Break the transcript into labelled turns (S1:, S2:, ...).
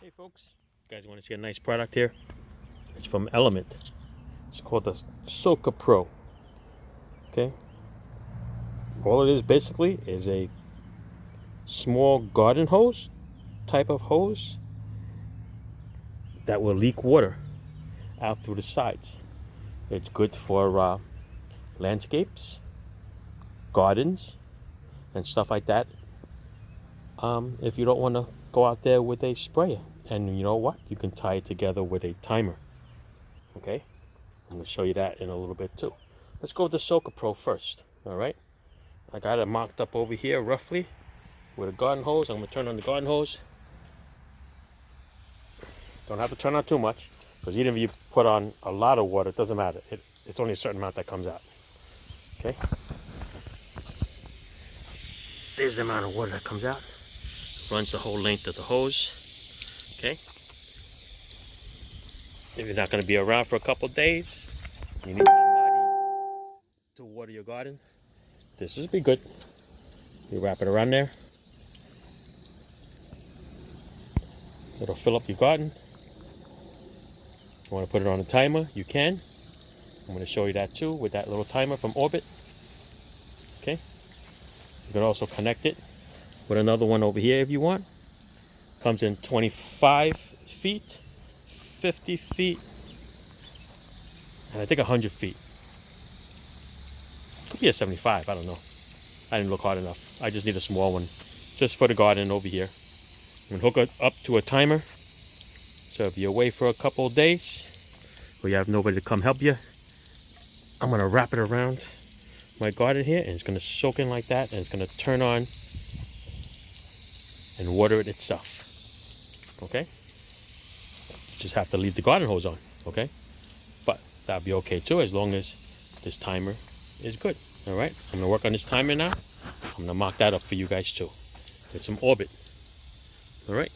S1: Hey folks, you guys want to see a nice product here? It's from Element. It's called the SoakerPro. Okay, all it is basically is a small garden hose type of hose that will leak water out through the sides. It's good for landscapes, gardens, and stuff like that. If you don't want to go out there with a sprayer, and you know what, you can tie it together with a timer. Okay, I'm going to show you that in a little bit too. Let's go with the SoakerPro first. All right, I got it mocked up over here roughly with a garden hose. I'm going to turn on the garden hose. Don't have to turn on too much, because even if you put on a lot of water, it doesn't matter. It's only a certain amount that comes out. Okay, there's the amount of water that comes out. Runs the whole length of the hose. Okay, if you're not going to be around for a couple days, you need somebody to water your garden, this would be good. You wrap it around there. It'll fill up your garden. If you want to put it on a timer, you can. I'm going to show you that too with that little timer from Orbit. Okay. You can also connect it with another one over here if you want. Comes in 25 feet, 50 feet, and I think 100 feet. Could be a 75, I don't know. I didn't look hard enough. I just need a small one just for the garden over here. I'm going to hook it up to a timer. So if you're away for a couple of days or you have nobody to come help you, I'm going to wrap it around my garden here, and it's going to soak in like that, and it's going to turn on and water it itself. Okay? Just have to leave the garden hose on. Okay? But that'll be okay too, as long as this timer is good. All right? I'm going to work on this timer now. I'm going to mock that up for you guys too. There's some Orbit. All right?